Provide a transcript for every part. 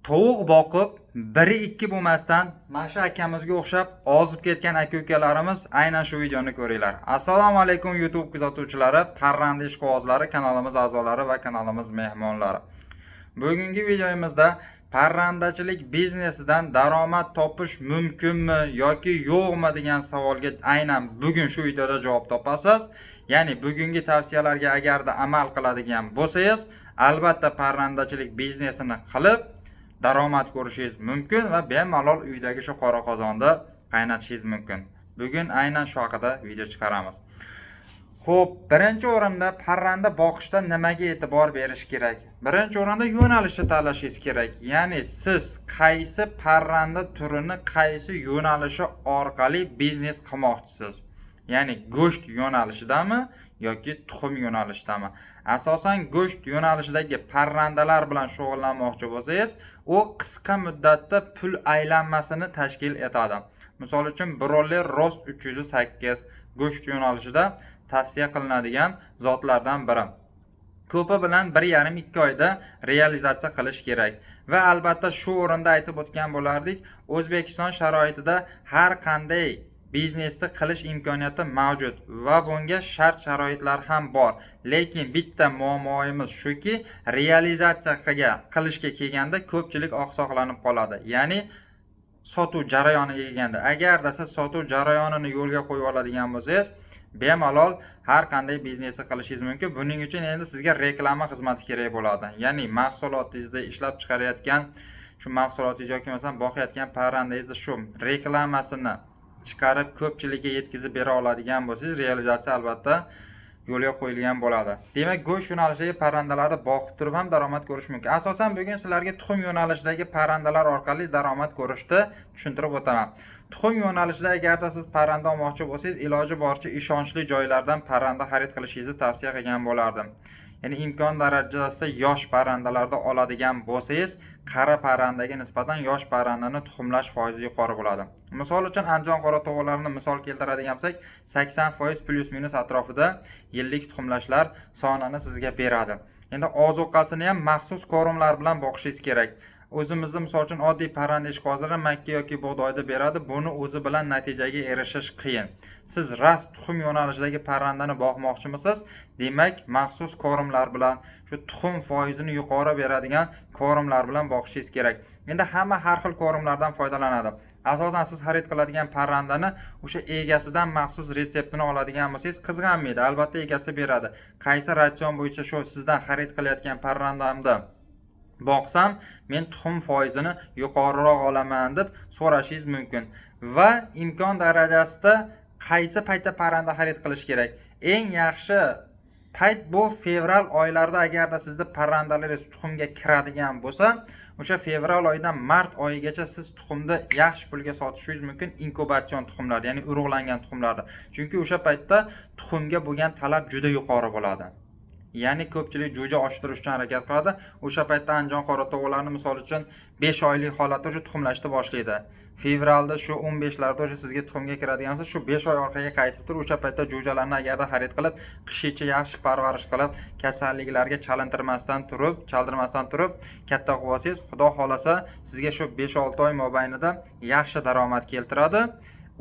Tovuq boqib, biri ikki bo'lmasdan Masha akamizga o'xshab ozib ketgan aka-ukalarimiz aynan shu videoni ko'ringlar. Assalomu alaykum YouTube kuzatuvchilari, parranda ishqibozlari, kanalimiz a'zolari va kanalimiz mehmonlari. Bugungi videomizda parrandachilik biznesidan daromad topish mumkinmi yoki yo'qmi degan savolga aynan bugun shu videoda javob topasiz. Ya'ni bugungi tavsiyalarga agarda amal qiladigan bo'lsangiz, albatta parrandachilik biznesini qilib daromad ko'rishingiz mumkin va bemalol uydagi shu qora qozonda qaynatishingiz mumkin. Bugun aynan shu haqida video chiqaramiz. Xo'p, birinchi o'rinda parranda boqishda nimaga e'tibor berish kerak? Birinchi o'rinda yo'nalishni tanlashingiz kerak. Ya'ni siz qaysi parranda turini qaysi yo'nalishi orqali biznes qilmoqchisiz? Ya'ni go'sht yo'nalishidami yoki tuxum yo'nalishidami? Asosan go'sht yo'nalishidagi parrandalar bilan shug'ullanmoqchi bo'lsangiz, u qisqa muddatda pul aylanmasini tashkil etadi. Misol uchun broiler rost 308 go'sht yo'nalishida tavsiya qilinadigan zotlardan biri. Ko'pi bilan 1,5-2 oyda realizatsiya qilish kerak. Va albatta shu o'rinda aytib o'tgan bo'lardik, O'zbekiston sharoitida har qanday biznesni qilish imkoniyati mavjud va bunga shart-sharoitlar ham bor. Lekin bitta muammoimiz shuki, realizatsiya qilishga kelganda ko'pchilik oqsoqlanib qoladi. Ya'ni sotuv jarayoniga kelganda, agarda siz sotuv jarayonini yo'lga qo'yib oladigan bo'lsangiz, bemalol har qanday biznesni qilishingiz mumkin. Buning uchun endi sizga reklama xizmati kerak bo'ladi. Ya'ni mahsulotingizni ishlab chiqarayotgan shu mahsulotingiz yoki masalan boqayotgan parrandangizning shu reklamasini chiqarib ko'pchilikka yetkazib bera oladigan bo'lsangiz, realizatsiya albatta yo'lga qo'yilgan bo'ladi. Demak, go'sht yo'nalishidagi parrandalarni boqib turib ham daromad ko'rish mumkin. Asosan bugun sizlarga tuxum yo'nalishidagi parrandalar orqali daromad ko'rishni tushuntirib o'taman. Tuxum yo'nalishida agarda siz parranda olmoqchi bo'lsangiz, iloji boricha ishonchli joylardan parranda xarid qilishingizni tavsiya qilgan bo'lardim. Ya'ni imkon darajasida yosh parrandalarda oladigan bo'lsangiz, qari parrandaga nisbatan yosh parrandani tuxumlash foizi yuqori bo'ladi. Misol uchun Andijon qora tovuqlarini misol keltiradigan bo'lsak, 80% plus minus atrofida yillik tuxumlashlar sonini sizga beradi. Endi ozuqasini ham maxsus korumlar bilan boqishingiz kerak. O'zimizda misol uchun oddiy parranda ishqibozlari makka yoki bug'doyda beradi. Buni o'zi bilan natijaga erishish qiyin. Siz rast tuxum yo'nalishidagi parrandani boqmoqchimisiz? Demak, maxsus korumlar bilan, shu tuxum foizini yuqori beradigan korumlar bilan boqishingiz kerak. Endi hamma har xil korumlardan foydalanadi. Asosan siz xarid qiladigan parrandani o'sha egasidan maxsus retseptini oladigan bo'lsangiz qizg'anmaydi. Albatta egasi beradi. Qaysi ratsion bo'yicha shu sizdan xarid qilayotgan parrandamda boqsam, men tuxum foizini yuqoriroq olaman deb so'rashingiz mumkin. Va imkon darajasida qaysi paytda parranda xarid qilish kerak? Eng yaxshi payt bu fevral oylarida agarda sizda parrandalaringiz tuxumga kiradigan bo'lsa, o'sha fevral oyidan mart oyigacha siz tuxumni yaxshi pulga sotishingiz mumkin, inkubatsion tuxumlar, ya'ni urug'langan tuxumlarni. Chunki o'sha paytda tuxumga bo'lgan talab juda yuqori bo'ladi. Ya'ni ko'pchilik jo'ja oshtirish uchun harakat qiladi. O'sha paytda Andijon qora tovuqlarni misol uchun 5 oylik holatda o'sha tuxumlashni boshlaydi. Fevralda shu 15larda o'sha sizga tuxumga kiradigan bo'lsa, shu 5 oy orqaga qaytib turib, o'sha paytda jo'jalarni agarda xarid qilib, qishicha yaxshi parvarish qilib, kasalliklarga chaldirmasdan turib katta qilib olsangiz, xudo xolasa sizga shu 5-6 oy mobaynida yaxshi daromad keltiradi.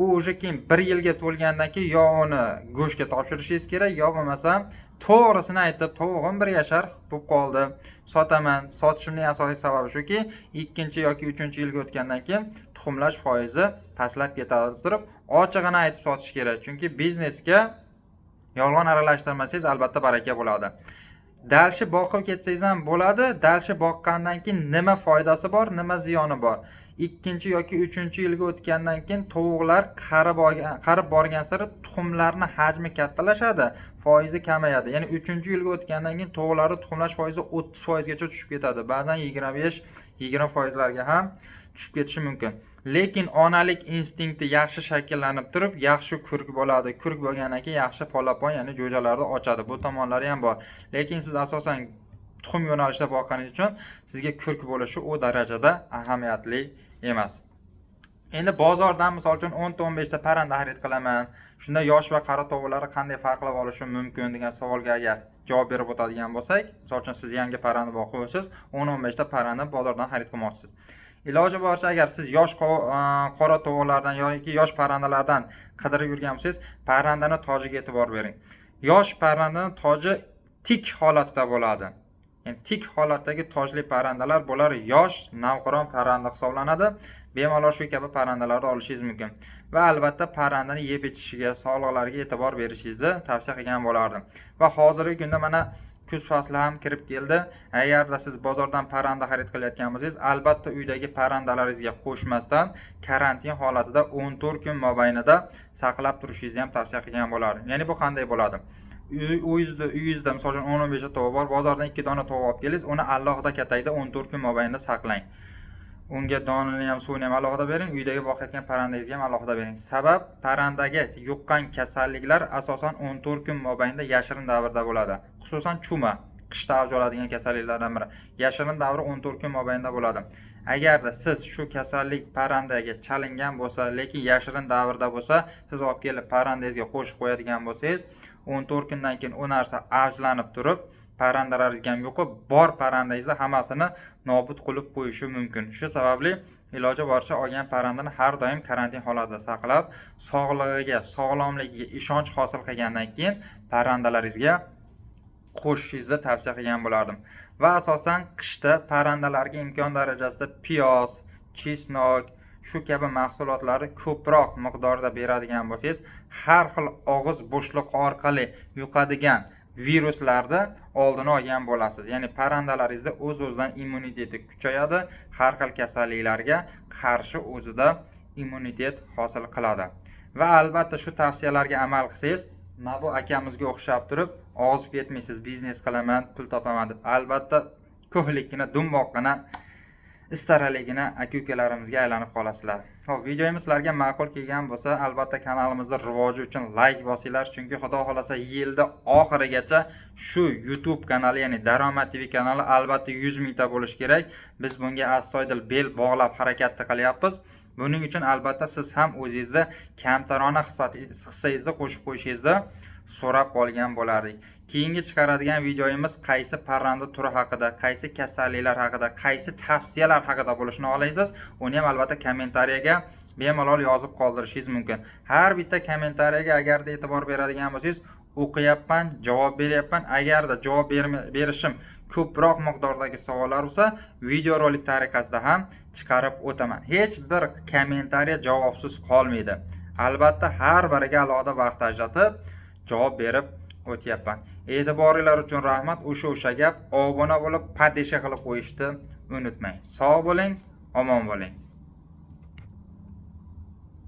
U o'sha keyin 1 yilga to'lgandan keyin yo uni go'shtga topshirishingiz kerak, yo bo'lmasa to'g'risini aytib, tovuqim 1 yashar bo'lib qoldi, sotaman. Sotishimning asosiy sababi shuki, 2 yoki 3-yilga o'tgandan keyin tuxumlash foizi pastlab ketadi turib, ochig'ini aytib sotish kerak. Chunki biznesga yolg'on aralashtirmasangiz albatta baraka bo'ladi. Dalshi boqib ketsangiz ham bo'ladi. Dalshi boqqandan keyin nima foydasi bor, nima ziyoni bor? 2 yoki 3-yilga o'tgandan keyin tovuqlar qarib borgan sari tuxumlarning hajmi kattalashadi, foizi kamayadi. Ya'ni 3-yilga o'tgandan keyin tovuqlarning tuxumlash foizi 30% gacha tushib ketadi. Ba'zan 25-20% ham tushib ketishi mumkin. Lekin onalik instinkti yaxshi shakllanib turib, yaxshi kurk bo'ladi. Kurk bo'lgandan keyin yaxshi polapon, ya'ni jo'jalarni ochadi. Bu tomonlari ham bor. Lekin siz asosan tuxum yo'nalishida boqqaningiz uchun sizga kurk bo'lishi u darajada ahamiyatli emas. Endi bozordan misol uchun 10-15 ta parranda xarid qilaman. Shunda yosh va qari tovuqlarni qanday farqlab olishim mumkin degan savolga agar javob berib o'tadigan bo'lsak, misol uchun siz yangi parranda boqib o'siz, 10-15 ta parranda bozordan xarid qilmoqchisiz. Iloji boricha agar siz yosh qora tovuqlardan yoki yosh parrandalardan qidirib yurgan bo'lsangiz, parrandani tojiga e'tibor bering. Yosh parrandani toji tik holatda bo'ladi. Yani tik holatdagi tojli parrandalar bular yosh navqiron parranda hisoblanadi. Bemalol shu kabi parrandalarni olishingiz mumkin. Va albatta parrandani yeb ichishiga, sog'liqlariga e'tibor berishingizni tavsiya qilgan bo'lardim. Va hozirgi kunda mana kuz fasli ham kirib keldi. Agarda siz bozordan parranda xarid qilayotgan bo'lsangiz, albatta uydagi parrandalaringizga qo'shmasdan karantin holatida 14 kun mobaynida saqlab turishingizni ham tavsiya qilgan bo'lardim. Ya'ni bu qanday bo'ladi? Uyingizda misol uchun 15 ta tovuq bor, bozordan 2 dona tovuq olib keldingiz, uni alohida katagida 14 kun mobaynida saqlang. Unga donini ham, suvini ham alohida bering, uydagi boqayotgan parrandangizga ham alohida bering. Sabab parrandaga yuqqan kasalliklar asosan 14 kun mobaynida yashirin davrda bo'ladi. Xususan chuma, qishda avj oladigan kasalliklardan biri. Yashirin davri 14 kun mobaynida bo'ladi. Agarda siz shu kasallik parrandaga chalingan bo'lsa, lekin yashirin davrda bo'lsa, siz olib kelib parrandangizga qo'shib qo'yadigan bo'lsangiz, 14 kundan keyin u narsa avjlanib turib, parrandalaringizga ham yo'qib, bor parrandangizni hammasini nobud qilib qo'yishi mumkin. Shu sababli iloji boricha olgan parrandani har doim karantin holatida saqlab, sog'lig'iga, sog'lomligiga ishonch hosil qilgandan keyin parrandalaringizga qo'shishingizni tavsiya qilgan bo'lardim. Va asosan qishda parrandalarga imkon darajasida piyoz, chesnok, shu kabi mahsulotlarni ko'proq miqdorda beradigan bo'lsangiz, har xil og'iz bo'shliqi orqali yuqadigan viruslarda oldini olgan bo'lasiz. Ya'ni parrandalaringizda o'z-o'zidan immuniteti kuchayadi, har xil kasalliklarga qarshi o'zida immunitet hosil qiladi. Va albatta shu tavsiyalarga amal qilsangiz, mana bu akamizga o'xshab turib, ozib ketmaysiz, biznes qilaman, pul topaman deb. Albatta ko'hlikkina, dumboqqina, istaraligina aka-ukalarimizga aylanib qolasizlar. Xo'p, videomiz sizlarga ma'qul kelgan bo'lsa, albatta kanalimizning rivoji uchun like bosinglar, chunki xudo xolasa yilda oxirigacha shu YouTube kanali, ya'ni Daromad TV kanali albatta 100 mingta bo'lishi kerak. Biz bunga astoydil bel bog'lab harakat qilyapmiz. Buning uchun albatta siz ham o'zingizda kamtarona hissangizni qo'shib qo'yishingizni so'rab qolgan bo'lardik. Keyingi chiqaradigan videomiz qaysi parranda turi haqida, qaysi kasalliklar haqida, qaysi tavsiyalar haqida bo'lishini xohlaysiz, uni ham albatta kommentariyaga bemalol yozib qoldirishingiz mumkin. Har bitta kommentariyaga agarda e'tibor beradigan bo'lsangiz, o'qiyapman, javob beryapman. Agarda javob berishim ko'proq miqdordagi savollar bo'lsa, videorolik tariqasida ham chiqarib o'taman. Hech bir kommentariya javobsiz qolmaydi. Albatta har biriga alohida vaqt ajratib javob berib o'tyapman. E'tiboringlar uchun rahmat. O'sha gap, obuna bo'lib, padesha qilib qo'yishni unutmang. Sog' bo'ling, omon bo'ling.